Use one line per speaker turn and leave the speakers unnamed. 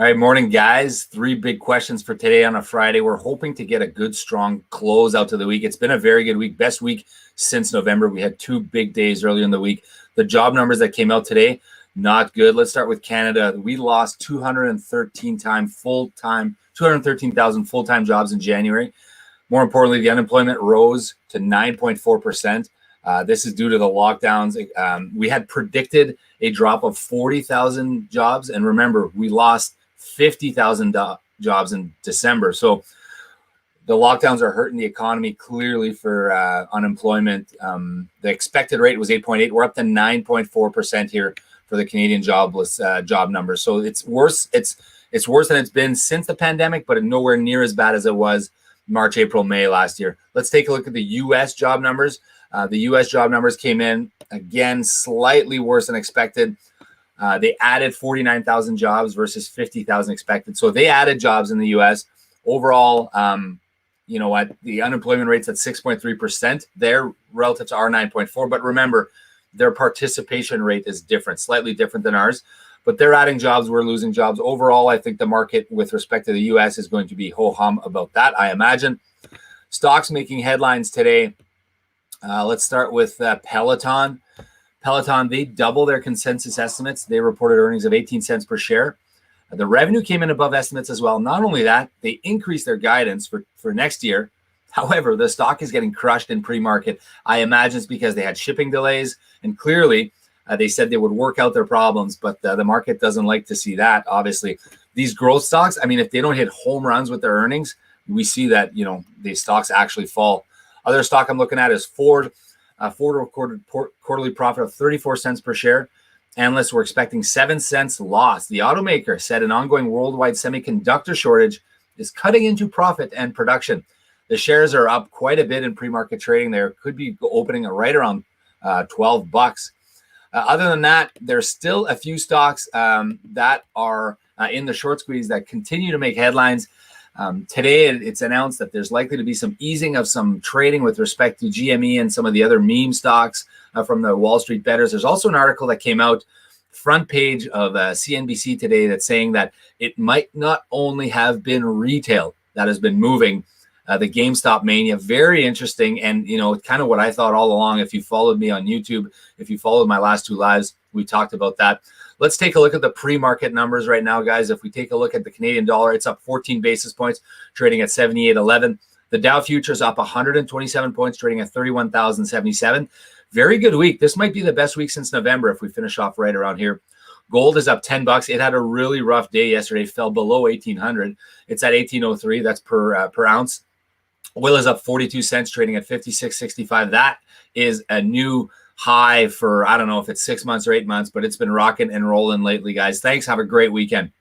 All right, morning, guys. Three big questions for today on a Friday. We're hoping to get a good, strong close out to the week. It's been a very good week, best week since November. We had two big days earlier in the week. The job numbers that came out today, not good. Let's start with Canada. We lost 213,000 full-time jobs in January. More importantly, the unemployment rose to 9.4%. This is due to the lockdowns. We had predicted a drop of 40,000 jobs. And remember, we lost 50,000 jobs in December. So the lockdowns are hurting the economy clearly for unemployment. The expected rate was 8.8. We're up to 9.4% here for the Canadian jobless job numbers. So it's worse. It's worse than it's been since the pandemic, but nowhere near as bad as it was March, April, May last year. Let's take a look at the U.S. job numbers. The U.S. job numbers came in, again, slightly worse than expected. They added 49,000 jobs versus 50,000 expected. So they added jobs in the U.S. Overall, you know what? The unemployment rate's at 6.3% there relative to our 9.4. But remember, their participation rate is different, slightly different than ours. But they're adding jobs, we're losing jobs. Overall, I think the market with respect to the U.S. is going to be ho-hum about that, I imagine. Stocks making headlines today. Let's start with Peloton. Peloton, they double their consensus estimates. They reported earnings of 18 cents per share. The revenue came in above estimates as well. Not only that, they increased their guidance for next year. However, the stock is getting crushed in pre-market. I imagine it's because they had shipping delays, and clearly they said they would work out their problems, but the market doesn't like to see that, obviously. These growth stocks, I mean, if they don't hit home runs with their earnings, we see that, you know, these stocks actually fall. Other stock I'm looking at is Ford. Ford recorded quarterly profit of 34 cents per share. Analysts were expecting 7 cents loss. The automaker said an ongoing worldwide semiconductor shortage is cutting into profit and production. The shares are up quite a bit in pre-market trading. There could be opening right around $12. Other than that, there's still a few stocks that are in the short squeeze that continue to make headlines. Today, it's announced that there's likely to be some easing of some trading with respect to GME and some of the other meme stocks from the Wall Street bettors. There's also an article that came out front page of CNBC today that's saying that it might not only have been retail that has been moving the GameStop mania. Very interesting. And, you know, kind of what I thought all along. If you followed me on YouTube, if you followed my last two lives, we talked about that. Let's take a look at the pre-market numbers right now, guys. If we take a look at the Canadian dollar, it's up 14 basis points, trading at 78.11. The Dow futures up 127 points, trading at 31,077. Very good week. This might be the best week since November if we finish off right around here. Gold is up $10. It had a really rough day yesterday, fell below 1,800. It's at 1,803. That's per ounce. Oil is up 42 cents, trading at 56.65. That is a new high for, I don't know if it's 6 months or 8 months, but it's been rocking and rolling lately, guys. Thanks. Have a great weekend.